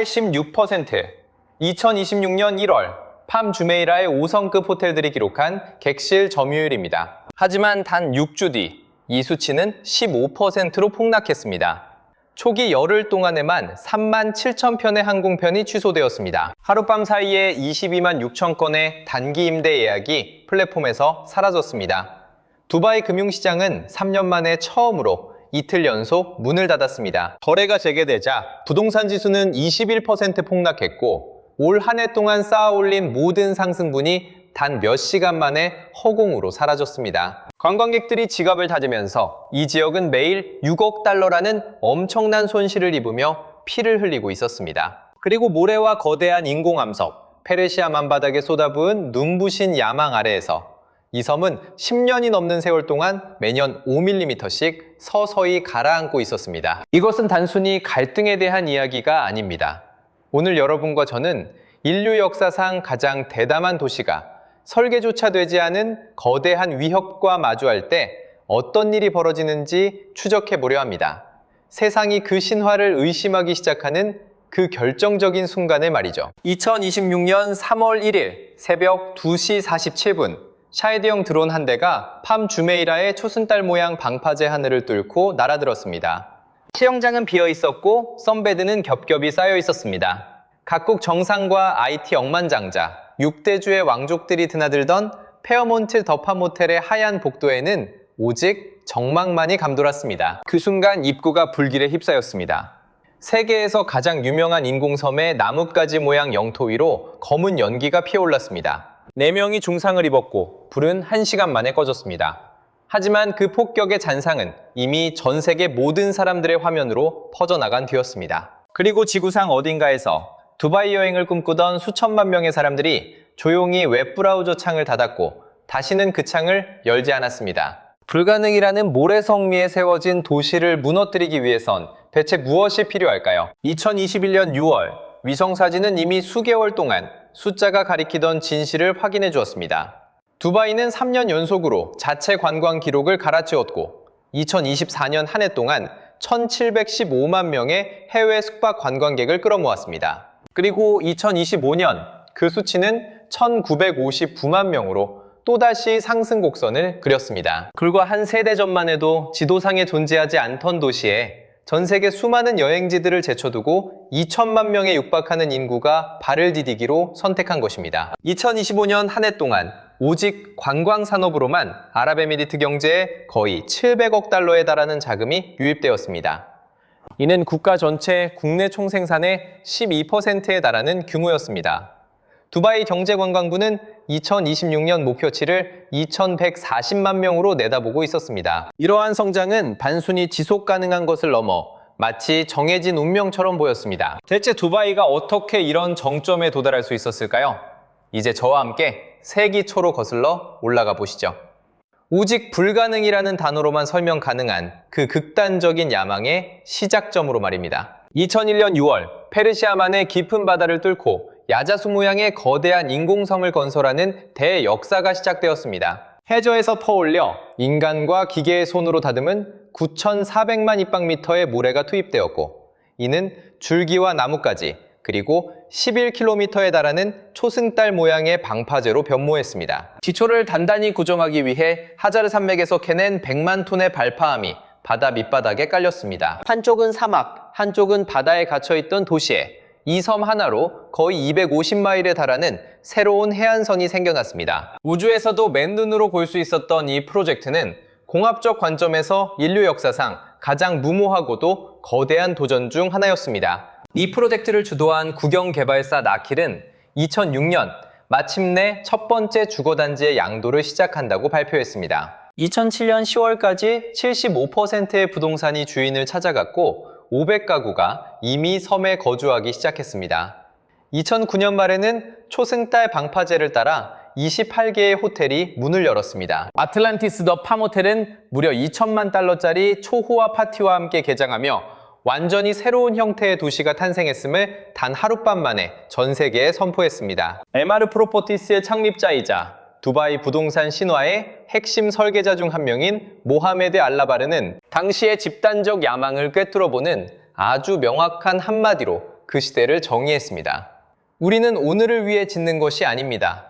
86%, 2026년 1월 팜 주메이라의 5성급 호텔들이 기록한 객실 점유율입니다. 하지만 단 6주 뒤 이 수치는 15%로 폭락했습니다. 초기 열흘 동안에만 3만 7천 편의 항공편이 취소되었습니다. 하룻밤 사이에 22만 6천 건의 단기 임대 예약이 플랫폼에서 사라졌습니다. 두바이 금융시장은 3년 만에 처음으로 이틀 연속 문을 닫았습니다. 거래가 재개되자 부동산 지수는 21% 폭락했고 올 한 해 동안 쌓아올린 모든 상승분이 단 몇 시간 만에 허공으로 사라졌습니다. 관광객들이 지갑을 다지면서 이 지역은 매일 6억 달러라는 엄청난 손실을 입으며 피를 흘리고 있었습니다. 그리고 모래와 거대한 인공암석, 페르시아 만바닥에 쏟아부은 눈부신 야망 아래에서 이 섬은 10년이 넘는 세월 동안 매년 5mm씩 서서히 가라앉고 있었습니다. 이것은 단순히 갈등에 대한 이야기가 아닙니다. 오늘 여러분과 저는 인류 역사상 가장 대담한 도시가 설계조차 되지 않은 거대한 위협과 마주할 때 어떤 일이 벌어지는지 추적해 보려 합니다. 세상이 그 신화를 의심하기 시작하는 그 결정적인 순간을 말이죠. 2026년 3월 1일 새벽 2시 47분 샤헤드형 드론 한 대가 팜 주메이라의 초승달 모양 방파제 하늘을 뚫고 날아들었습니다. 시험장은 비어 있었고 선베드는 겹겹이 쌓여 있었습니다. 각국 정상과 IT 억만장자, 6대주의 왕족들이 드나들던 페어몬트 더팜 호텔의 하얀 복도에는 오직 정막만이 감돌았습니다. 그 순간 입구가 불길에 휩싸였습니다. 세계에서 가장 유명한 인공섬의 나뭇가지 모양 영토 위로 검은 연기가 피어올랐습니다. 4명이 중상을 입었고 불은 1시간 만에 꺼졌습니다. 하지만 그 폭격의 잔상은 이미 전 세계 모든 사람들의 화면으로 퍼져나간 뒤였습니다. 그리고 지구상 어딘가에서 두바이 여행을 꿈꾸던 수천만 명의 사람들이 조용히 웹브라우저 창을 닫았고 다시는 그 창을 열지 않았습니다. 불가능이라는 모래성 위에 세워진 도시를 무너뜨리기 위해선 대체 무엇이 필요할까요? 2021년 6월 위성사진은 이미 수개월 동안 숫자가 가리키던 진실을 확인해 주었습니다. 두바이는 3년 연속으로 자체 관광 기록을 갈아치웠고 2024년 한 해 동안 1715만 명의 해외 숙박 관광객을 끌어모았습니다. 그리고 2025년 그 수치는 1959만 명으로 또다시 상승 곡선을 그렸습니다. 불과 한 세대 전만 해도 지도상에 존재하지 않던 도시에 전 세계 수많은 여행지들을 제쳐두고 2천만 명에 육박하는 인구가 발을 디디기로 선택한 것입니다. 2025년 한 해 동안 오직 관광 산업으로만 아랍에미리트 경제에 거의 700억 달러에 달하는 자금이 유입되었습니다. 이는 국가 전체 국내 총생산의 12%에 달하는 규모였습니다. 두바이 경제관광부는 2026년 목표치를 2140만 명으로 내다보고 있었습니다. 이러한 성장은 단순히 지속 가능한 것을 넘어 마치 정해진 운명처럼 보였습니다. 대체 두바이가 어떻게 이런 정점에 도달할 수 있었을까요? 이제 저와 함께 세기초로 거슬러 올라가 보시죠. 오직 불가능이라는 단어로만 설명 가능한 그 극단적인 야망의 시작점으로 말입니다. 2001년 6월 페르시아만의 깊은 바다를 뚫고 야자수 모양의 거대한 인공섬을 건설하는 대역사가 시작되었습니다. 해저에서 퍼올려 인간과 기계의 손으로 다듬은 9,400만 입방미터의 모래가 투입되었고 이는 줄기와 나뭇가지 그리고 11km에 달하는 초승달 모양의 방파제로 변모했습니다. 기초를 단단히 고정하기 위해 하자르 산맥에서 캐낸 100만 톤의 발파함이 바다 밑바닥에 깔렸습니다. 한쪽은 사막, 한쪽은 바다에 갇혀있던 도시에 이 섬 하나로 거의 250마일에 달하는 새로운 해안선이 생겨났습니다. 우주에서도 맨눈으로 볼 수 있었던 이 프로젝트는 공학적 관점에서 인류 역사상 가장 무모하고도 거대한 도전 중 하나였습니다. 이 프로젝트를 주도한 국영개발사 나킬은 2006년 마침내 첫 번째 주거단지의 양도를 시작한다고 발표했습니다. 2007년 10월까지 75%의 부동산이 주인을 찾아갔고 500가구가 이미 섬에 거주하기 시작했습니다. 2009년 말에는 초승달 방파제를 따라 28개의 호텔이 문을 열었습니다. 아틀란티스 더 팜 호텔은 무려 2천만 달러짜리 초호화 파티와 함께 개장하며 완전히 새로운 형태의 도시가 탄생했음을 단 하룻밤 만에 전 세계에 선포했습니다. MR 프로퍼티스의 창립자이자 두바이 부동산 신화의 핵심 설계자 중 한 명인 모하메드 알라바르는 당시의 집단적 야망을 꿰뚫어보는 아주 명확한 한마디로 그 시대를 정의했습니다. 우리는 오늘을 위해 짓는 것이 아닙니다.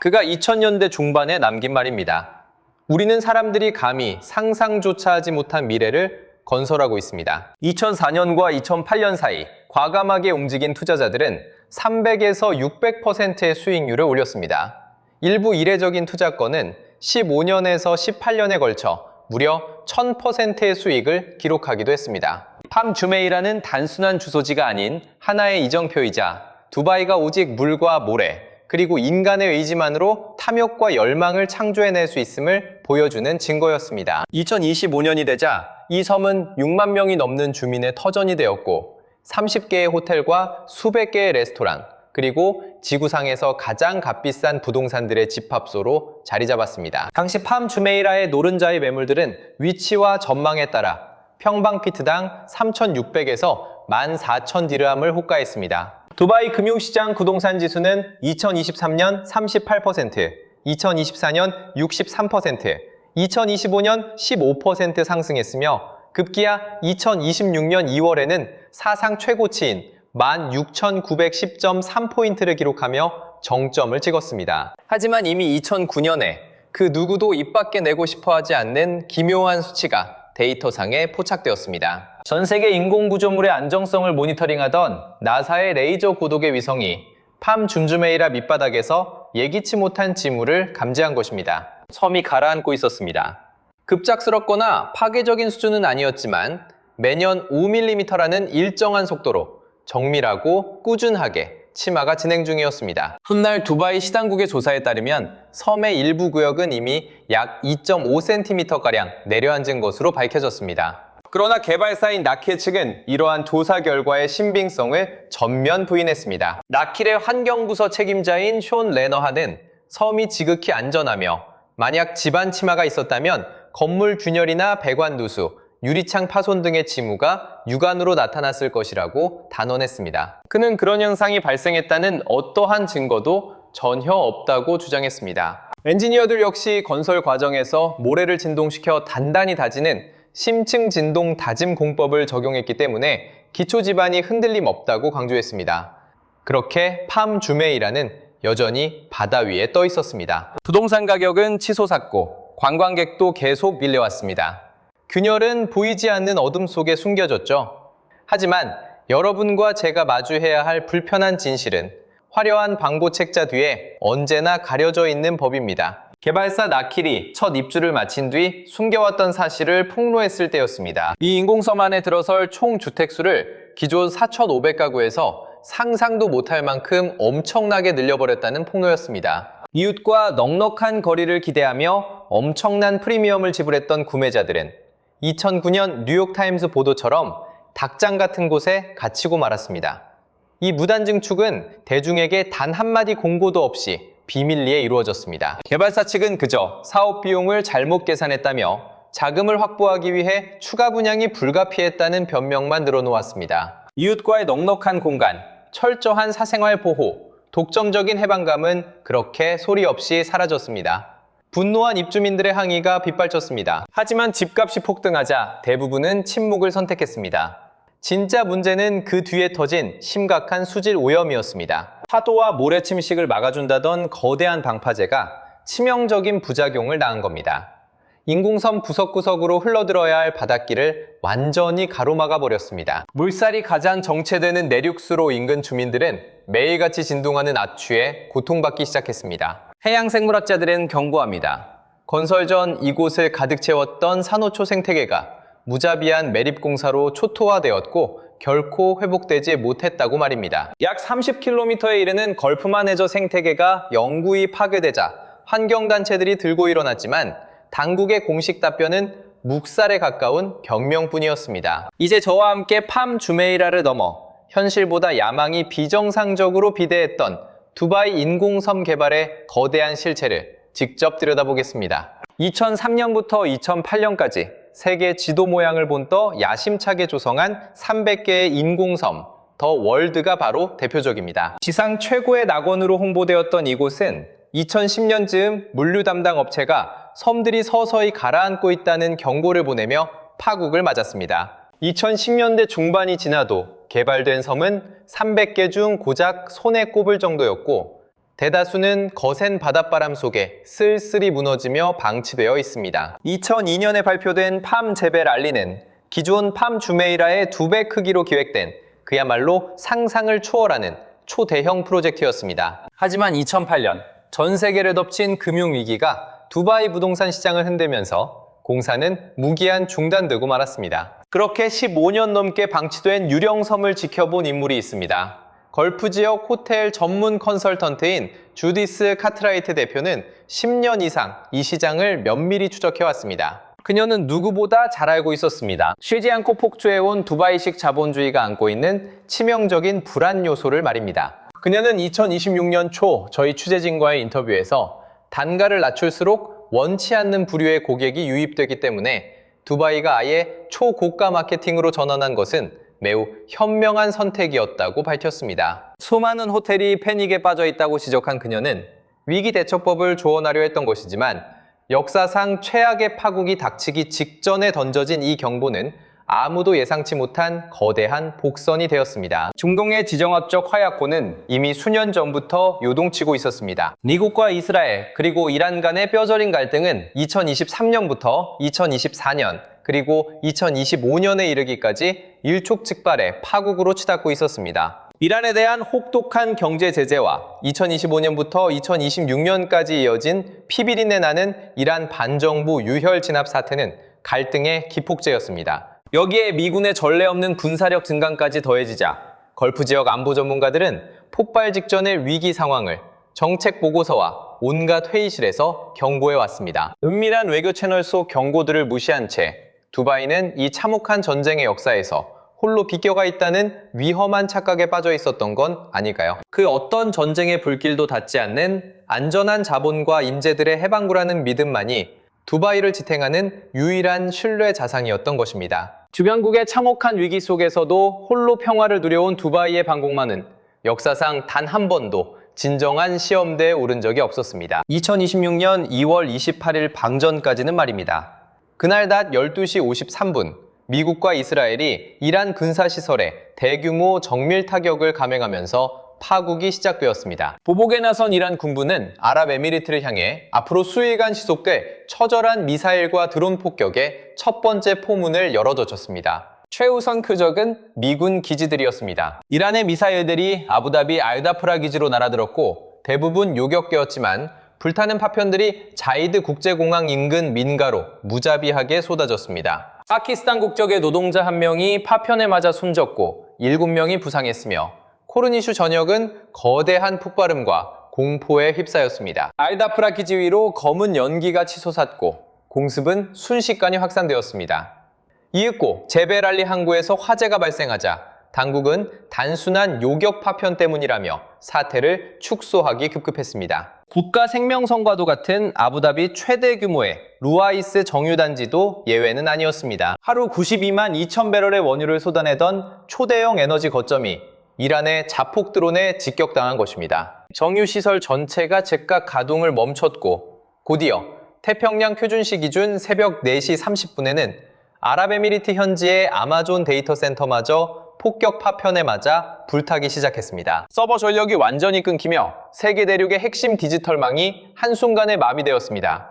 그가 2000년대 중반에 남긴 말입니다. 우리는 사람들이 감히 상상조차 하지 못한 미래를 건설하고 있습니다. 2004년과 2008년 사이 과감하게 움직인 투자자들은 300에서 600%의 수익률을 올렸습니다. 일부 이례적인 투자건은 15년에서 18년에 걸쳐 무려 1000%의 수익을 기록하기도 했습니다. 팜 주메이라는 단순한 주소지가 아닌 하나의 이정표이자 두바이가 오직 물과 모래, 그리고 인간의 의지만으로 탐욕과 열망을 창조해낼 수 있음을 보여주는 증거였습니다. 2025년이 되자 이 섬은 6만 명이 넘는 주민의 터전이 되었고 30개의 호텔과 수백 개의 레스토랑, 그리고 지구상에서 가장 값비싼 부동산들의 집합소로 자리 잡았습니다. 당시 팜 주메이라의 노른자의 매물들은 위치와 전망에 따라 평방피트당 3,600에서 14,000디르함을 호가했습니다. 두바이 금융시장 부동산 지수는 2023년 38%, 2024년 63%, 2025년 15% 상승했으며 급기야 2026년 2월에는 사상 최고치인 16,910.3포인트를 기록하며 정점을 찍었습니다. 하지만 이미 2009년에 그 누구도 입 밖에 내고 싶어 하지 않는 기묘한 수치가 데이터상에 포착되었습니다. 전 세계 인공구조물의 안정성을 모니터링하던 나사의 레이저 고도계 위성이 팜 준주메이라 밑바닥에서 예기치 못한 징후를 감지한 것입니다. 섬이 가라앉고 있었습니다. 급작스럽거나 파괴적인 수준은 아니었지만 매년 5mm라는 일정한 속도로 정밀하고 꾸준하게 침하가 진행 중이었습니다. 훗날 두바이 시당국의 조사에 따르면 섬의 일부 구역은 이미 약 2.5cm가량 내려앉은 것으로 밝혀졌습니다. 그러나 개발사인 나킬 측은 이러한 조사 결과의 신빙성을 전면 부인했습니다. 나킬의 환경부서 책임자인 숀 레너하는 섬이 지극히 안전하며 만약 집안 침하가 있었다면 건물 균열이나 배관 누수, 유리창 파손 등의 징후가 육안으로 나타났을 것이라고 단언했습니다. 그는 그런 현상이 발생했다는 어떠한 증거도 전혀 없다고 주장했습니다. 엔지니어들 역시 건설 과정에서 모래를 진동시켜 단단히 다지는 심층 진동 다짐 공법을 적용했기 때문에 기초 지반이 흔들림 없다고 강조했습니다. 그렇게 팜 주메이라는 여전히 바다 위에 떠 있었습니다. 부동산 가격은 치솟았고 관광객도 계속 밀려왔습니다. 균열은 보이지 않는 어둠 속에 숨겨졌죠. 하지만 여러분과 제가 마주해야 할 불편한 진실은 화려한 광고 책자 뒤에 언제나 가려져 있는 법입니다. 개발사 나킬이 첫 입주를 마친 뒤 숨겨왔던 사실을 폭로했을 때였습니다. 이 인공섬 안에 들어설 총 주택수를 기존 4,500가구에서 상상도 못할 만큼 엄청나게 늘려버렸다는 폭로였습니다. 이웃과 넉넉한 거리를 기대하며 엄청난 프리미엄을 지불했던 구매자들은 2009년 뉴욕타임스 보도처럼 닭장 같은 곳에 갇히고 말았습니다. 이 무단 증축은 대중에게 단 한마디 공고도 없이 비밀리에 이루어졌습니다. 개발사 측은 그저 사업 비용을 잘못 계산했다며 자금을 확보하기 위해 추가 분양이 불가피했다는 변명만 늘어놓았습니다. 이웃과의 넉넉한 공간, 철저한 사생활 보호, 독점적인 해방감은 그렇게 소리 없이 사라졌습니다. 분노한 입주민들의 항의가 빗발쳤습니다. 하지만 집값이 폭등하자 대부분은 침묵을 선택했습니다. 진짜 문제는 그 뒤에 터진 심각한 수질 오염이었습니다. 파도와 모래 침식을 막아준다던 거대한 방파제가 치명적인 부작용을 낳은 겁니다. 인공섬 구석구석으로 흘러들어야 할 바닷길을 완전히 가로막아 버렸습니다. 물살이 가장 정체되는 내륙수로 인근 주민들은 매일같이 진동하는 악취에 고통받기 시작했습니다. 해양생물학자들은 경고합니다. 건설 전 이곳을 가득 채웠던 산호초 생태계가 무자비한 매립공사로 초토화되었고 결코 회복되지 못했다고 말입니다. 약 30km에 이르는 걸프만 해저 생태계가 영구히 파괴되자 환경단체들이 들고 일어났지만 당국의 공식 답변은 묵살에 가까운 경명뿐이었습니다. 이제 저와 함께 팜 주메이라를 넘어 현실보다 야망이 비정상적으로 비대했던 두바이 인공섬 개발의 거대한 실체를 직접 들여다보겠습니다. 2003년부터 2008년까지 세계 지도 모양을 본떠 야심차게 조성한 300개의 인공섬, 더 월드가 바로 대표적입니다. 지상 최고의 낙원으로 홍보되었던 이곳은 2010년쯤 물류 담당 업체가 섬들이 서서히 가라앉고 있다는 경고를 보내며 파국을 맞았습니다. 2010년대 중반이 지나도 개발된 섬은 300개 중 고작 손에 꼽을 정도였고 대다수는 거센 바닷바람 속에 쓸쓸히 무너지며 방치되어 있습니다. 2002년에 발표된 팜 제베 랄리는 기존 팜 주메이라의 2배 크기로 기획된 그야말로 상상을 초월하는 초대형 프로젝트였습니다. 하지만 2008년 전 세계를 덮친 금융위기가 두바이 부동산 시장을 흔들면서 공사는 무기한 중단되고 말았습니다. 그렇게 15년 넘게 방치된 유령섬을 지켜본 인물이 있습니다. 걸프 지역 호텔 전문 컨설턴트인 주디스 카트라이트 대표는 10년 이상 이 시장을 면밀히 추적해왔습니다. 그녀는 누구보다 잘 알고 있었습니다. 쉬지 않고 폭주해온 두바이식 자본주의가 안고 있는 치명적인 불안 요소를 말입니다. 그녀는 2026년 초 저희 취재진과의 인터뷰에서 단가를 낮출수록 원치 않는 부류의 고객이 유입되기 때문에 두바이가 아예 초고가 마케팅으로 전환한 것은 매우 현명한 선택이었다고 밝혔습니다. 수많은 호텔이 패닉에 빠져 있다고 지적한 그녀는 위기 대처법을 조언하려 했던 것이지만 역사상 최악의 파국이 닥치기 직전에 던져진 이 경보는 아무도 예상치 못한 거대한 복선이 되었습니다. 중동의 지정학적 화약고는 이미 수년 전부터 요동치고 있었습니다. 미국과 이스라엘 그리고 이란 간의 뼈저린 갈등은 2023년부터 2024년 그리고 2025년에 이르기까지 일촉즉발의 파국으로 치닫고 있었습니다. 이란에 대한 혹독한 경제 제재와 2025년부터 2026년까지 이어진 피비린내 나는 이란 반정부 유혈 진압 사태는 갈등의 기폭제였습니다. 여기에 미군의 전례 없는 군사력 증강까지 더해지자 걸프 지역 안보 전문가들은 폭발 직전의 위기 상황을 정책 보고서와 온갖 회의실에서 경고해 왔습니다. 은밀한 외교 채널 속 경고들을 무시한 채 두바이는 이 참혹한 전쟁의 역사에서 홀로 비껴가 있다는 위험한 착각에 빠져 있었던 건 아닐까요? 그 어떤 전쟁의 불길도 닿지 않는 안전한 자본과 임재들의 해방구라는 믿음만이 두바이를 지탱하는 유일한 신뢰 자산이었던 것입니다. 주변국의 참혹한 위기 속에서도 홀로 평화를 누려온 두바이의 방공망은 역사상 단 한 번도 진정한 시험대에 오른 적이 없었습니다. 2026년 2월 28일 방전까지는 말입니다. 그날 낮 12시 53분 미국과 이스라엘이 이란 군사시설에 대규모 정밀 타격을 감행하면서 파국이 시작되었습니다. 보복에 나선 이란 군부는 아랍에미리트를 향해 앞으로 수일간 지속될 처절한 미사일과 드론 폭격의 첫 번째 포문을 열어젖혔습니다. 최우선 표적은 미군 기지들이었습니다. 이란의 미사일들이 아부다비 알다프라 기지로 날아들었고 대부분 요격되었지만 불타는 파편들이 자이드 국제공항 인근 민가로 무자비하게 쏟아졌습니다. 파키스탄 국적의 노동자 한 명이 파편에 맞아 숨졌고 7명이 부상했으며 코르니슈 전역은 거대한 폭발음과 공포에 휩싸였습니다. 알다프라 기지 위로 검은 연기가 치솟았고 공습은 순식간에 확산되었습니다. 이윽고 제베랄리 항구에서 화재가 발생하자 당국은 단순한 요격 파편 때문이라며 사태를 축소하기 급급했습니다. 국가 생명선과도 같은 아부다비 최대 규모의 루아이스 정유단지도 예외는 아니었습니다. 하루 92만 2천 배럴의 원유를 쏟아내던 초대형 에너지 거점이 이란의 자폭 드론에 직격당한 것입니다. 정유시설 전체가 즉각 가동을 멈췄고 곧이어 태평양 표준시 기준 새벽 4시 30분에는 아랍에미리트 현지의 아마존 데이터 센터마저 폭격 파편에 맞아 불타기 시작했습니다. 서버 전력이 완전히 끊기며 세계 대륙의 핵심 디지털망이 한순간에 마비되었습니다.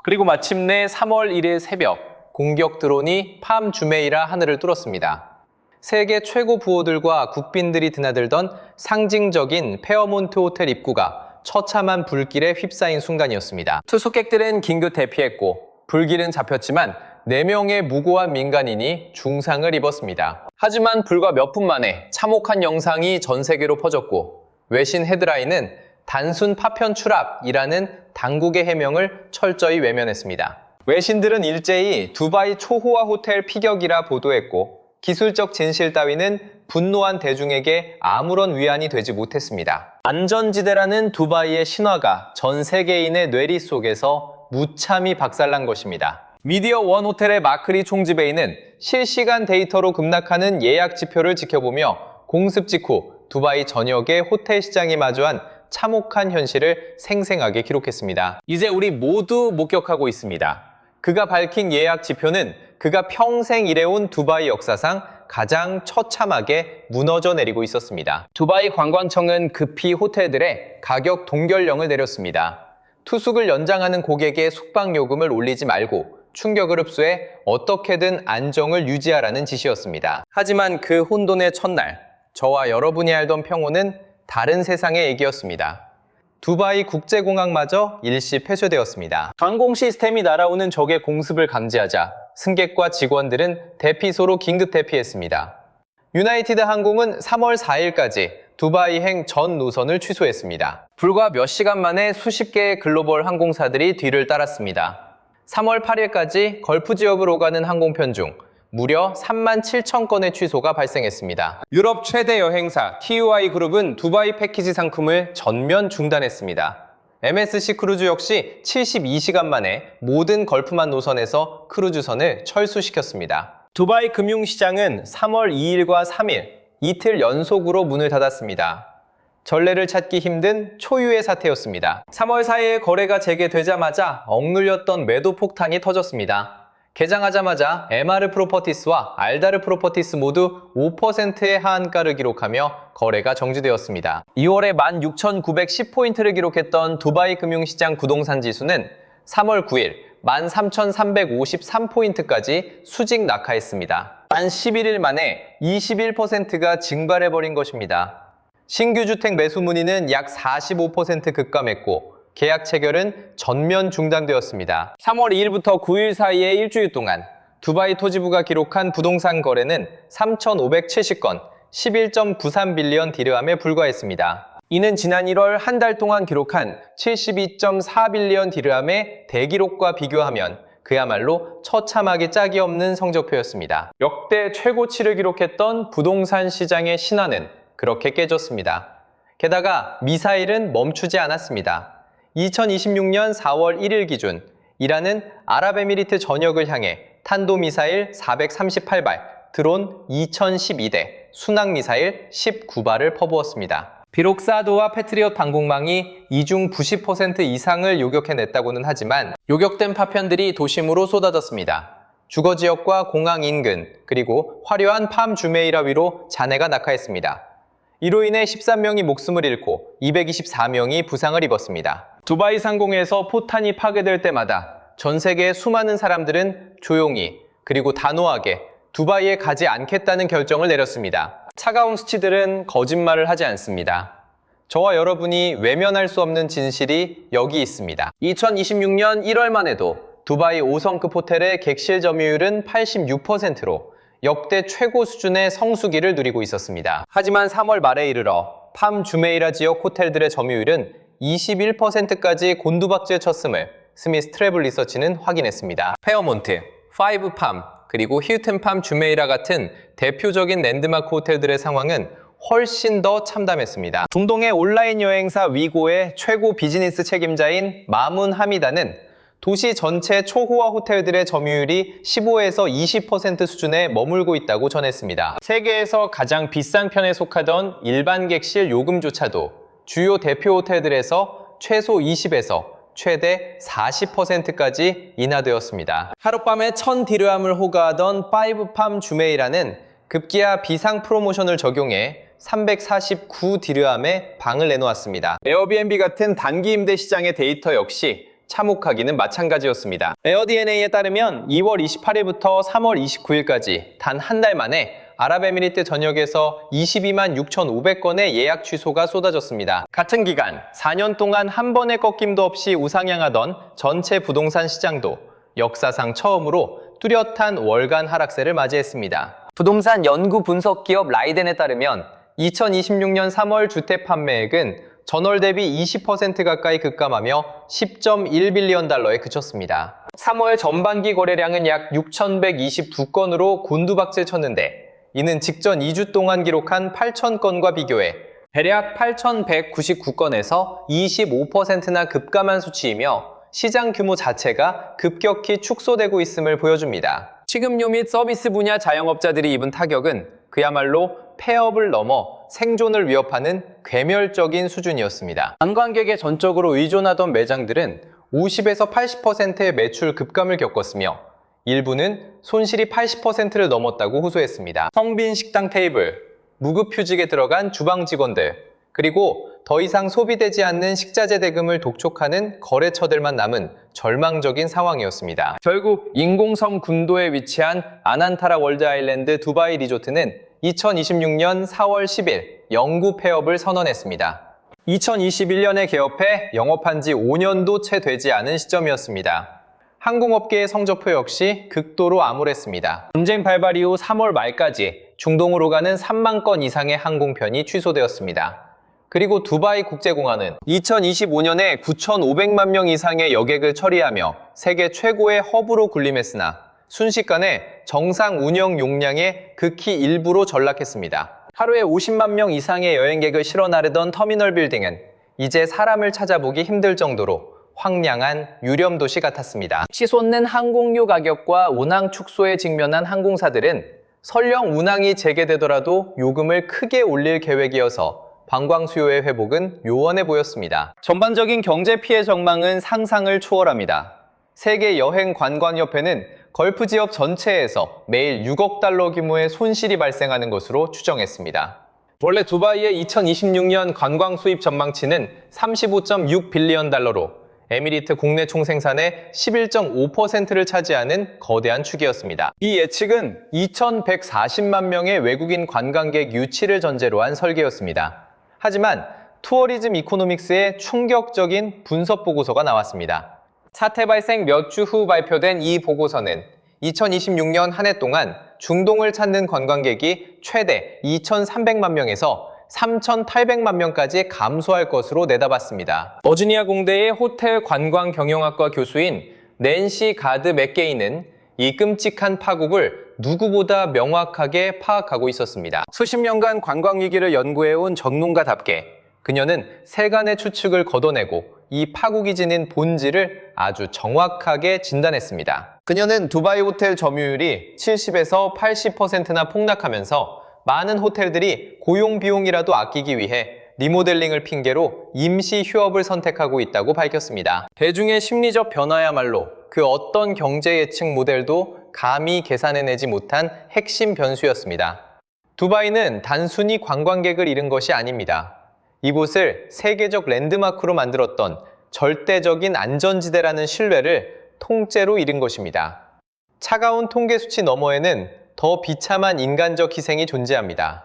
그리고 마침내 3월 1일 새벽 공격 드론이 팜 주메이라 하늘을 뚫었습니다. 세계 최고 부호들과 국빈들이 드나들던 상징적인 페어몬트 호텔 입구가 처참한 불길에 휩싸인 순간이었습니다. 투숙객들은 긴급 대피했고 불길은 잡혔지만 4명의 무고한 민간인이 중상을 입었습니다. 하지만 불과 몇 분 만에 참혹한 영상이 전 세계로 퍼졌고 외신 헤드라인은 단순 파편 추락이라는 당국의 해명을 철저히 외면했습니다. 외신들은 일제히 두바이 초호화 호텔 피격이라 보도했고 기술적 진실 따위는 분노한 대중에게 아무런 위안이 되지 못했습니다. 안전지대라는 두바이의 신화가 전 세계인의 뇌리 속에서 무참히 박살난 것입니다. 미디어 원 호텔의 마크리 총지배인은 실시간 데이터로 급락하는 예약 지표를 지켜보며 공습 직후 두바이 전역의 호텔 시장이 마주한 참혹한 현실을 생생하게 기록했습니다. 이제 우리 모두 목격하고 있습니다. 그가 밝힌 예약 지표는 그가 평생 일해온 두바이 역사상 가장 처참하게 무너져 내리고 있었습니다. 두바이 관광청은 급히 호텔들에 가격 동결령을 내렸습니다. 투숙을 연장하는 고객의 숙박 요금을 올리지 말고 충격을 흡수해 어떻게든 안정을 유지하라는 지시였습니다. 하지만 그 혼돈의 첫날, 저와 여러분이 알던 평온은 다른 세상의 얘기였습니다. 두바이 국제공항마저 일시 폐쇄되었습니다. 항공 시스템이 날아오는 적의 공습을 감지하자 승객과 직원들은 대피소로 긴급 대피했습니다. 유나이티드 항공은 3월 4일까지 두바이행 전 노선을 취소했습니다. 불과 몇 시간 만에 수십 개의 글로벌 항공사들이 뒤를 따랐습니다. 3월 8일까지 걸프 지역으로 오가는 항공편 중 무려 3만 7천 건의 취소가 발생했습니다. 유럽 최대 여행사 TUI 그룹은 두바이 패키지 상품을 전면 중단했습니다. MSC 크루즈 역시 72시간 만에 모든 걸프만 노선에서 크루즈선을 철수시켰습니다. 두바이 금융시장은 3월 2일과 3일, 이틀 연속으로 문을 닫았습니다. 전례를 찾기 힘든 초유의 사태였습니다. 3월 4일 거래가 재개되자마자 억눌렸던 매도 폭탄이 터졌습니다. 개장하자마자 MR 프로퍼티스와 알다르 프로퍼티스 모두 5%의 하한가를 기록하며 거래가 정지되었습니다. 2월에 16,910포인트를 기록했던 두바이 금융시장 부동산 지수는 3월 9일 13,353포인트까지 수직 낙하했습니다. 단 11일 만에 21%가 증발해버린 것입니다. 신규 주택 매수 문의는 약 45% 급감했고 계약 체결은 전면 중단되었습니다. 3월 2일부터 9일 사이의 일주일 동안 두바이 토지부가 기록한 부동산 거래는 3,570건, 11.93빌리언 디르함에 불과했습니다. 이는 지난 1월 한 달 동안 기록한 72.4빌리언 디르함의 대기록과 비교하면 그야말로 처참하게 짝이 없는 성적표였습니다. 역대 최고치를 기록했던 부동산 시장의 신화는 그렇게 깨졌습니다. 게다가 미사일은 멈추지 않았습니다. 2026년 4월 1일 기준 이란은 아랍에미리트 전역을 향해 탄도미사일 438발, 드론 2012대, 순항미사일 19발을 퍼부었습니다. 비록 사드와 패트리엇 방공망이 이중 90% 이상을 요격해냈다고는 하지만 요격된 파편들이 도심으로 쏟아졌습니다. 주거지역과 공항 인근, 그리고 화려한 팜 주메이라 위로 잔해가 낙하했습니다. 이로 인해 13명이 목숨을 잃고 224명이 부상을 입었습니다. 두바이 상공에서 포탄이 파괴될 때마다 전 세계의 수많은 사람들은 조용히 그리고 단호하게 두바이에 가지 않겠다는 결정을 내렸습니다. 차가운 수치들은 거짓말을 하지 않습니다. 저와 여러분이 외면할 수 없는 진실이 여기 있습니다. 2026년 1월만 해도 두바이 5성급 호텔의 객실 점유율은 86%로 역대 최고 수준의 성수기를 누리고 있었습니다. 하지만 3월 말에 이르러 팜 주메이라 지역 호텔들의 점유율은 21%까지 곤두박질 쳤음을 스미스 트래블 리서치는 확인했습니다. 페어몬트, 파이브팜, 그리고 힐튼 팜 주메이라 같은 대표적인 랜드마크 호텔들의 상황은 훨씬 더 참담했습니다. 중동의 온라인 여행사 위고의 최고 비즈니스 책임자인 마문 하미다는 도시 전체 초호화 호텔들의 점유율이 15에서 20% 수준에 머물고 있다고 전했습니다. 세계에서 가장 비싼 편에 속하던 일반 객실 요금조차도 주요 대표 호텔들에서 최소 20에서 최대 40%까지 인하되었습니다. 하룻밤에 1000디르함을 호가하던 파이브팜 주메이라는 급기야 비상 프로모션을 적용해 349디르함에 방을 내놓았습니다. 에어비앤비 같은 단기 임대 시장의 데이터 역시 참혹하기는 마찬가지였습니다. 에어DNA에 따르면 2월 28일부터 3월 29일까지 단 한 달 만에 아랍에미리트 전역에서 22만 6,500건의 예약 취소가 쏟아졌습니다. 같은 기간 4년 동안 한 번의 꺾임도 없이 우상향하던 전체 부동산 시장도 역사상 처음으로 뚜렷한 월간 하락세를 맞이했습니다. 부동산 연구 분석 기업 라이덴에 따르면 2026년 3월 주택 판매액은 전월 대비 20% 가까이 급감하며 10.1빌리언 달러에 그쳤습니다. 3월 전반기 거래량은 약 6,122건으로 곤두박질 쳤는데 이는 직전 2주 동안 기록한 8,000건과 비교해 대략 8,199건에서 25%나 급감한 수치이며 시장 규모 자체가 급격히 축소되고 있음을 보여줍니다. 식음료 및 서비스 분야 자영업자들이 입은 타격은 그야말로 폐업을 넘어 생존을 위협하는 괴멸적인 수준이었습니다. 관광객에 전적으로 의존하던 매장들은 50에서 80%의 매출 급감을 겪었으며 일부는 손실이 80%를 넘었다고 호소했습니다. 텅빈 식당 테이블, 무급휴직에 들어간 주방 직원들, 그리고 더 이상 소비되지 않는 식자재 대금을 독촉하는 거래처들만 남은 절망적인 상황이었습니다. 결국 인공섬 군도에 위치한 아난타라 월드 아일랜드 두바이 리조트는 2026년 4월 10일 영구 폐업을 선언했습니다. 2021년에 개업해 영업한 지 5년도 채 되지 않은 시점이었습니다. 항공업계의 성적표 역시 극도로 암울했습니다. 전쟁 발발 이후 3월 말까지 중동으로 가는 3만 건 이상의 항공편이 취소되었습니다. 그리고 두바이 국제공항은 2025년에 9,500만 명 이상의 여객을 처리하며 세계 최고의 허브로 군림했으나 순식간에 정상 운영 용량의 극히 일부로 전락했습니다. 하루에 50만 명 이상의 여행객을 실어 나르던 터미널 빌딩은 이제 사람을 찾아보기 힘들 정도로 황량한 유령 도시 같았습니다. 치솟는 항공료 가격과 운항 축소에 직면한 항공사들은 설령 운항이 재개되더라도 요금을 크게 올릴 계획이어서 관광 수요의 회복은 요원해 보였습니다. 전반적인 경제 피해 전망은 상상을 초월합니다. 세계 여행 관광협회는 걸프 지역 전체에서 매일 6억 달러 규모의 손실이 발생하는 것으로 추정했습니다. 원래 두바이의 2026년 관광 수입 전망치는 35.6 빌리언 달러로 에미리트 국내 총생산의 11.5%를 차지하는 거대한 축이었습니다. 이 예측은 2,140만 명의 외국인 관광객 유치를 전제로 한 설계였습니다. 하지만 투어리즘 이코노믹스의 충격적인 분석 보고서가 나왔습니다. 사태 발생 몇 주 후 발표된 이 보고서는 2026년 한 해 동안 중동을 찾는 관광객이 최대 2,300만 명에서 3,800만 명까지 감소할 것으로 내다봤습니다. 버지니아 공대의 호텔 관광 경영학과 교수인 낸시 가드 맥게이는 이 끔찍한 파국을 누구보다 명확하게 파악하고 있었습니다. 수십 년간 관광 위기를 연구해온 전문가답게 그녀는 세간의 추측을 걷어내고 이 파국이 지닌 본질을 아주 정확하게 진단했습니다. 그녀는 두바이 호텔 점유율이 70에서 80%나 폭락하면서 많은 호텔들이 고용 비용이라도 아끼기 위해 리모델링을 핑계로 임시 휴업을 선택하고 있다고 밝혔습니다. 대중의 심리적 변화야말로 그 어떤 경제 예측 모델도 감히 계산해내지 못한 핵심 변수였습니다. 두바이는 단순히 관광객을 잃은 것이 아닙니다. 이곳을 세계적 랜드마크로 만들었던 절대적인 안전지대라는 신뢰를 통째로 잃은 것입니다. 차가운 통계 수치 너머에는 더 비참한 인간적 희생이 존재합니다.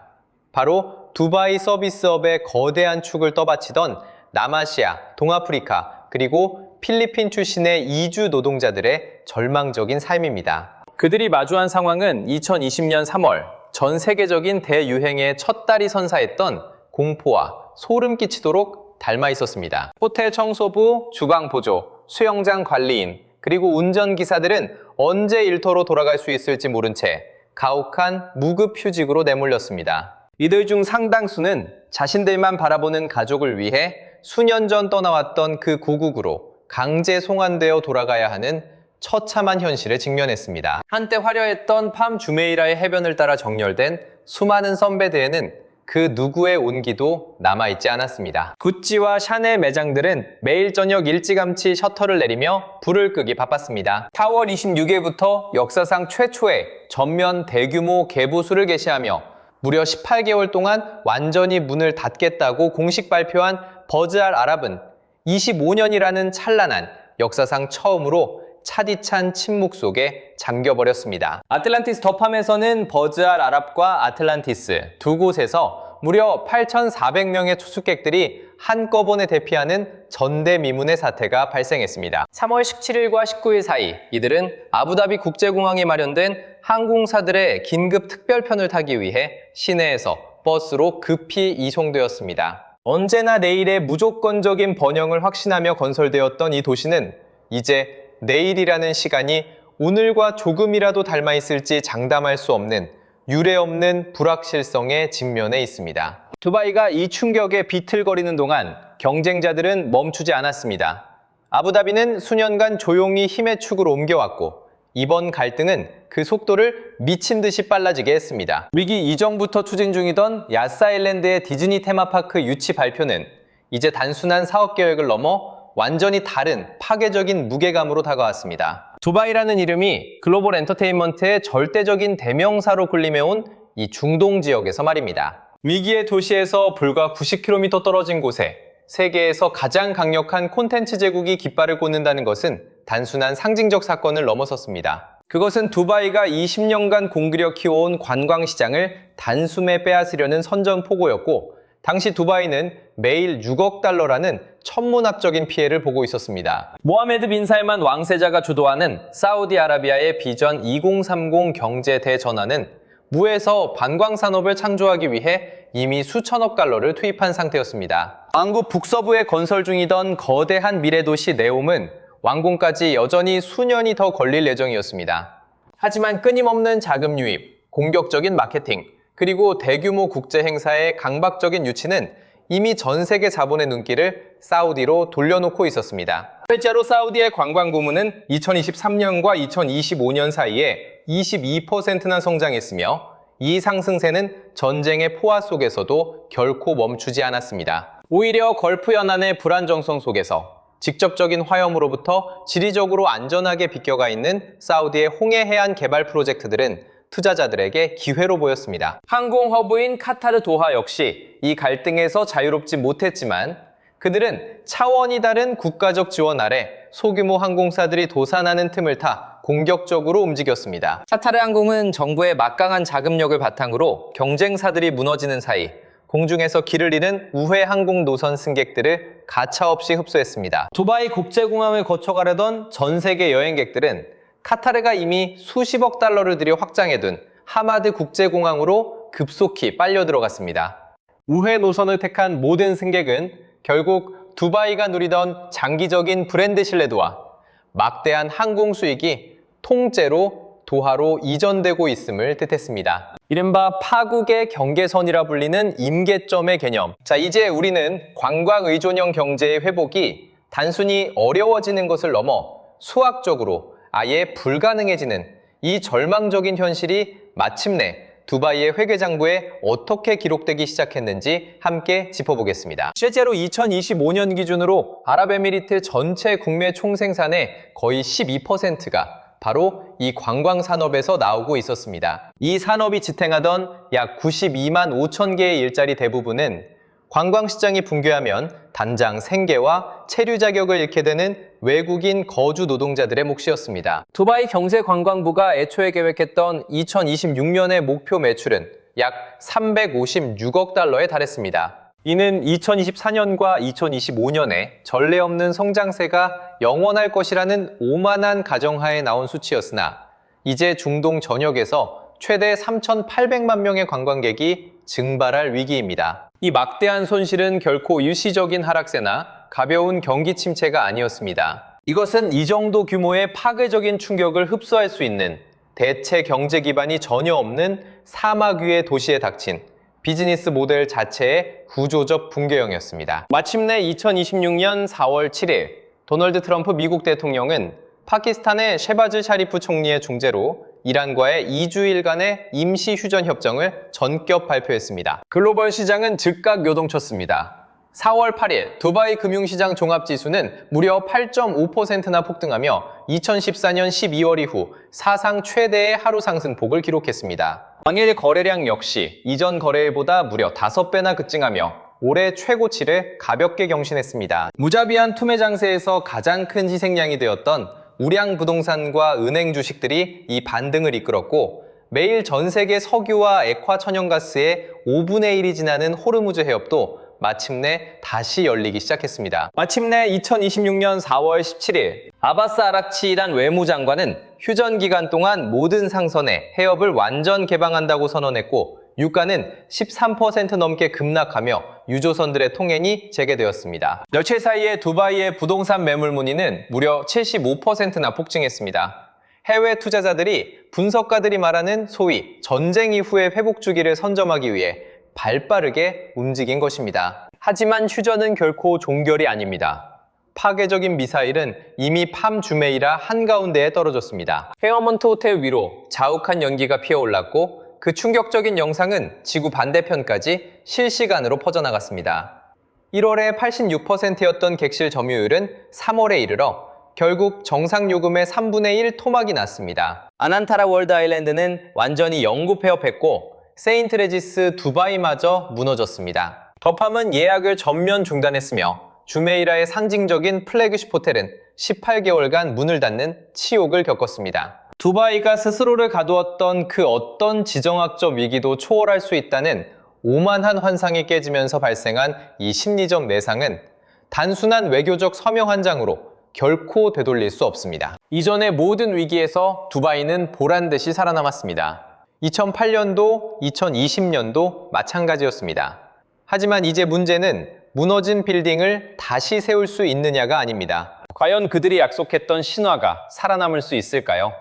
바로 두바이 서비스업의 거대한 축을 떠받치던 남아시아, 동아프리카, 그리고 필리핀 출신의 이주 노동자들의 절망적인 삶입니다. 그들이 마주한 상황은 2020년 3월 전 세계적인 대유행의 첫 달이 선사했던 공포와 소름 끼치도록 닮아 있었습니다. 호텔 청소부, 주방 보조, 수영장 관리인, 그리고 운전기사들은 언제 일터로 돌아갈 수 있을지 모른 채 가혹한 무급휴직으로 내몰렸습니다. 이들 중 상당수는 자신들만 바라보는 가족을 위해 수년 전 떠나왔던 그 고국으로 강제 송환되어 돌아가야 하는 처참한 현실에 직면했습니다. 한때 화려했던 팜 주메이라의 해변을 따라 정렬된 수많은 선배대에는 그 누구의 온기도 남아있지 않았습니다. 구찌와 샤넬 매장들은 매일 저녁 일찌감치 셔터를 내리며 불을 끄기 바빴습니다. 4월 26일부터 역사상 최초의 전면 대규모 개보수를 개시하며 무려 18개월 동안 완전히 문을 닫겠다고 공식 발표한 버즈 알 아랍은 25년이라는 찬란한 역사상 처음으로 차디찬 침묵 속에 잠겨버렸습니다. 아틀란티스 더팜에서는 버즈 알 아랍과 아틀란티스 두 곳에서 무려 8,400명의 투숙객들이 한꺼번에 대피하는 전대미문의 사태가 발생했습니다. 3월 17일과 19일 사이 이들은 아부다비 국제공항에 마련된 항공사들의 긴급 특별편을 타기 위해 시내에서 버스로 급히 이송되었습니다. 언제나 내일의 무조건적인 번영을 확신하며 건설되었던 이 도시는 이제 내일이라는 시간이 오늘과 조금이라도 닮아 있을지 장담할 수 없는 유례없는 불확실성에 직면해 있습니다. 두바이가 이 충격에 비틀거리는 동안 경쟁자들은 멈추지 않았습니다. 아부다비는 수년간 조용히 힘의 축을 옮겨왔고 이번 갈등은 그 속도를 미친 듯이 빨라지게 했습니다. 위기 이전부터 추진 중이던 야스아일랜드의 디즈니 테마파크 유치 발표는 이제 단순한 사업 계획을 넘어 완전히 다른 파괴적인 무게감으로 다가왔습니다. 두바이라는 이름이 글로벌 엔터테인먼트의 절대적인 대명사로 군림해온 이 중동 지역에서 말입니다. 위기의 도시에서 불과 90km 떨어진 곳에 세계에서 가장 강력한 콘텐츠 제국이 깃발을 꽂는다는 것은 단순한 상징적 사건을 넘어섰습니다. 그것은 두바이가 20년간 공들여 키워온 관광시장을 단숨에 빼앗으려는 선전포고였고, 당시 두바이는 매일 6억 달러라는 천문학적인 피해를 보고 있었습니다. 모하메드 빈 살만 왕세자가 주도하는 사우디아라비아의 비전 2030 경제 대전환은 무에서 관광산업을 창조하기 위해 이미 수천억 달러를 투입한 상태였습니다. 왕국 북서부에 건설 중이던 거대한 미래도시 네옴은 완공까지 여전히 수년이 더 걸릴 예정이었습니다. 하지만 끊임없는 자금 유입, 공격적인 마케팅, 그리고 대규모 국제 행사의 강박적인 유치는 이미 전 세계 자본의 눈길을 사우디로 돌려놓고 있었습니다. 실제로 사우디의 관광 부문은 2023년과 2025년 사이에 22%나 성장했으며, 이 상승세는 전쟁의 포화 속에서도 결코 멈추지 않았습니다. 오히려 걸프 연안의 불안정성 속에서 직접적인 화염으로부터 지리적으로 안전하게 비껴가 있는 사우디의 홍해 해안 개발 프로젝트들은 투자자들에게 기회로 보였습니다. 항공 허브인 카타르 도하 역시 이 갈등에서 자유롭지 못했지만, 그들은 차원이 다른 국가적 지원 아래 소규모 항공사들이 도산하는 틈을 타 공격적으로 움직였습니다. 카타르 항공은 정부의 막강한 자금력을 바탕으로 경쟁사들이 무너지는 사이 공중에서 길을 잃은 우회 항공 노선 승객들을 가차없이 흡수했습니다. 두바이 국제공항을 거쳐가려던 전 세계 여행객들은 카타르가 이미 수십억 달러를 들여 확장해둔 하마드 국제공항으로 급속히 빨려 들어갔습니다. 우회 노선을 택한 모든 승객은 결국 두바이가 누리던 장기적인 브랜드 신뢰도와 막대한 항공 수익이 통째로 도하로 이전되고 있음을 뜻했습니다. 이른바 파국의 경계선이라 불리는 임계점의 개념. 자, 이제 우리는 관광 의존형 경제의 회복이 단순히 어려워지는 것을 넘어 수학적으로 아예 불가능해지는 이 절망적인 현실이 마침내 두바이의 회계장부에 어떻게 기록되기 시작했는지 함께 짚어보겠습니다. 실제로 2025년 기준으로 아랍에미리트 전체 국내 총생산의 거의 12%가 바로 이 관광산업에서 나오고 있었습니다. 이 산업이 지탱하던 약 92만 5천 개의 일자리 대부분은 관광시장이 붕괴하면 단장 생계와 체류 자격을 잃게 되는 외국인 거주 노동자들의 몫이었습니다. 두바이 경제관광부가 애초에 계획했던 2026년의 목표 매출은 약 356억 달러에 달했습니다. 이는 2024년과 2025년에 전례 없는 성장세가 영원할 것이라는 오만한 가정하에 나온 수치였으나, 이제 중동 전역에서 최대 3,800만 명의 관광객이 증발할 위기입니다. 이 막대한 손실은 결코 일시적인 하락세나 가벼운 경기 침체가 아니었습니다. 이것은 이 정도 규모의 파괴적인 충격을 흡수할 수 있는 대체 경제 기반이 전혀 없는 사막 위의 도시에 닥친 비즈니스 모델 자체의 구조적 붕괴형이었습니다. 마침내 2026년 4월 7일 도널드 트럼프 미국 대통령은 파키스탄의 셰바즈 샤리프 총리의 중재로 이란과의 2주일간의 임시 휴전 협정을 전격 발표했습니다. 글로벌 시장은 즉각 요동쳤습니다. 4월 8일 두바이 금융시장 종합지수는 무려 8.5%나 폭등하며 2014년 12월 이후 사상 최대의 하루 상승폭을 기록했습니다. 당일 거래량 역시 이전 거래일보다 무려 5배나 급증하며 올해 최고치를 가볍게 경신했습니다. 무자비한 투매 장세에서 가장 큰 희생양이 되었던 우량 부동산과 은행 주식들이 이 반등을 이끌었고, 매일 전 세계 석유와 액화 천연가스의 5분의 1이 지나는 호르무즈 해협도 마침내 다시 열리기 시작했습니다. 마침내 2026년 4월 17일 아바스 아락치 이란 외무장관은 휴전 기간 동안 모든 상선에 해협을 완전 개방한다고 선언했고, 유가는 13% 넘게 급락하며 유조선들의 통행이 재개되었습니다. 며칠 사이에 두바이의 부동산 매물 문의는 무려 75%나 폭증했습니다. 해외 투자자들이 분석가들이 말하는 소위 전쟁 이후의 회복 주기를 선점하기 위해 발빠르게 움직인 것입니다. 하지만 휴전은 결코 종결이 아닙니다. 파괴적인 미사일은 이미 팜 주메이라 한가운데에 떨어졌습니다. 헤어먼트 호텔 위로 자욱한 연기가 피어올랐고, 그 충격적인 영상은 지구 반대편까지 실시간으로 퍼져나갔습니다. 1월에 86%였던 객실 점유율은 3월에 이르러 결국 정상 요금의 3분의 1 토막이 났습니다. 아난타라 월드 아일랜드는 완전히 영구 폐업했고 세인트 레지스 두바이마저 무너졌습니다. 더팜은 예약을 전면 중단했으며 주메이라의 상징적인 플래그십 호텔은 18개월간 문을 닫는 치욕을 겪었습니다. 두바이가 스스로를 가두었던 그 어떤 지정학적 위기도 초월할 수 있다는 오만한 환상이 깨지면서 발생한 이 심리적 내상은 단순한 외교적 서명 한 장으로 결코 되돌릴 수 없습니다. 이전의 모든 위기에서 두바이는 보란듯이 살아남았습니다. 2008년도, 2020년도 마찬가지였습니다. 하지만 이제 문제는 무너진 빌딩을 다시 세울 수 있느냐가 아닙니다. 과연 그들이 약속했던 신화가 살아남을 수 있을까요?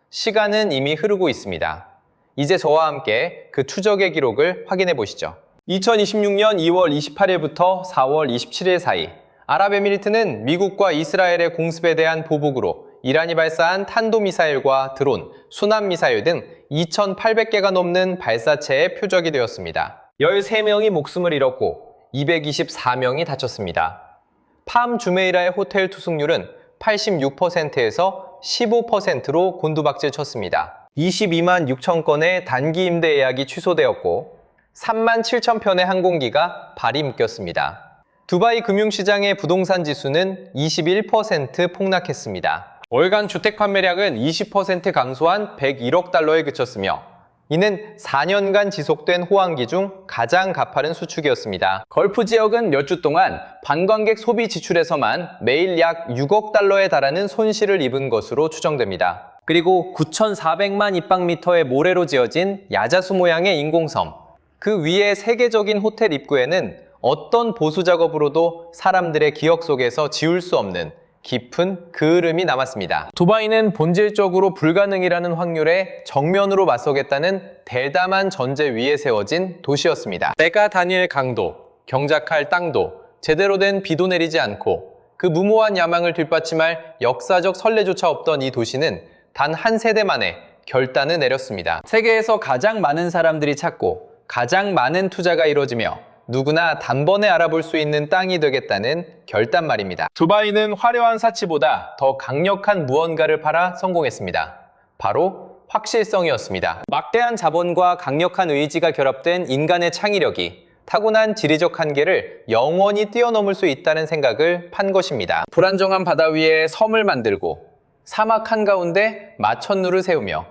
시간은 이미 흐르고 있습니다. 이제 저와 함께 그 추적의 기록을 확인해 보시죠. 2026년 2월 28일부터 4월 27일 사이 아랍에미리트는 미국과 이스라엘의 공습에 대한 보복으로 이란이 발사한 탄도미사일과 드론, 순환미사일 등 2,800개가 넘는 발사체의 표적이 되었습니다. 13명이 목숨을 잃었고 224명이 다쳤습니다. 팜 주메이라의 호텔 투숙률은 86%에서 15%로 곤두박질 쳤습니다. 22만 6천 건의 단기 임대 예약이 취소되었고 3만 7천 편의 항공기가 발이 묶였습니다. 두바이 금융시장의 부동산 지수는 21% 폭락했습니다. 월간 주택 판매량은 20% 감소한 101억 달러에 그쳤으며 이는 4년간 지속된 호황기 중 가장 가파른 수축이었습니다. 걸프 지역은 몇 주 동안 관광객 소비 지출에서만 매일 약 6억 달러에 달하는 손실을 입은 것으로 추정됩니다. 그리고 9,400만 입방미터의 모래로 지어진 야자수 모양의 인공섬, 그 위에 세계적인 호텔 입구에는 어떤 보수 작업으로도 사람들의 기억 속에서 지울 수 없는 깊은 그을음이 남았습니다. 두바이는 본질적으로 불가능이라는 확률에 정면으로 맞서겠다는 대담한 전제 위에 세워진 도시였습니다. 때가 다닐 강도, 경작할 땅도, 제대로 된 비도 내리지 않고 그 무모한 야망을 뒷받침할 역사적 선례조차 없던 이 도시는 단 한 세대 만에 결단을 내렸습니다. 세계에서 가장 많은 사람들이 찾고 가장 많은 투자가 이루어지며 누구나 단번에 알아볼 수 있는 땅이 되겠다는 결단 말입니다. 두바이는 화려한 사치보다 더 강력한 무언가를 팔아 성공했습니다. 바로 확실성이었습니다. 막대한 자본과 강력한 의지가 결합된 인간의 창의력이 타고난 지리적 한계를 영원히 뛰어넘을 수 있다는 생각을 판 것입니다. 불안정한 바다 위에 섬을 만들고 사막 한가운데 마천루를 세우며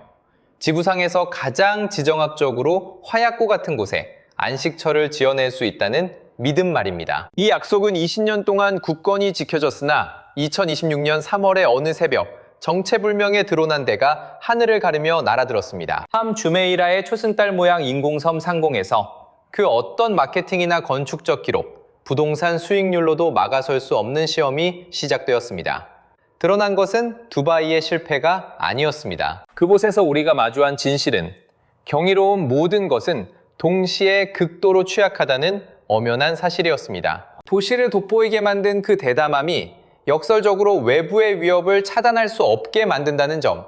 지구상에서 가장 지정학적으로 화약고 같은 곳에 안식처를 지어낼 수 있다는 믿음 말입니다. 이 약속은 20년 동안 굳건히 지켜졌으나 2026년 3월의 어느 새벽 정체불명의 드러난 데가 하늘을 가르며 날아들었습니다. 팜 주메이라의 초승달 모양 인공섬 상공에서 그 어떤 마케팅이나 건축적 기록, 부동산 수익률로도 막아설 수 없는 시험이 시작되었습니다. 드러난 것은 두바이의 실패가 아니었습니다. 그곳에서 우리가 마주한 진실은 경이로운 모든 것은 동시에 극도로 취약하다는 엄연한 사실이었습니다. 도시를 돋보이게 만든 그 대담함이 역설적으로 외부의 위협을 차단할 수 없게 만든다는 점,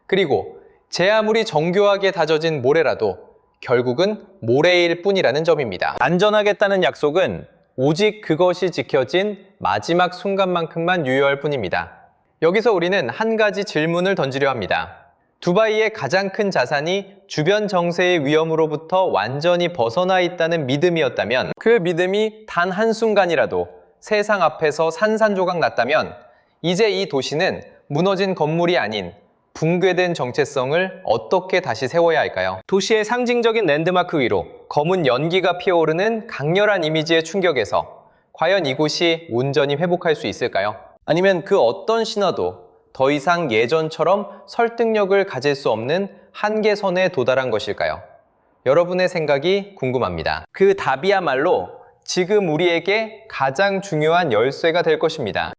그리고 제 아무리 정교하게 다져진 모래라도 결국은 모래일 뿐이라는 점입니다. 안전하겠다는 약속은 오직 그것이 지켜진 마지막 순간만큼만 유효할 뿐입니다. 여기서 우리는 한 가지 질문을 던지려 합니다. 두바이의 가장 큰 자산이 주변 정세의 위험으로부터 완전히 벗어나 있다는 믿음이었다면, 그 믿음이 단 한순간이라도 세상 앞에서 산산조각 났다면 이제 이 도시는 무너진 건물이 아닌 붕괴된 정체성을 어떻게 다시 세워야 할까요? 도시의 상징적인 랜드마크 위로 검은 연기가 피어오르는 강렬한 이미지의 충격에서 과연 이곳이 온전히 회복할 수 있을까요? 아니면 그 어떤 신화도 더 이상 예전처럼 설득력을 가질 수 없는 한계선에 도달한 것일까요? 여러분의 생각이 궁금합니다. 그 답이야말로 지금 우리에게 가장 중요한 열쇠가 될 것입니다.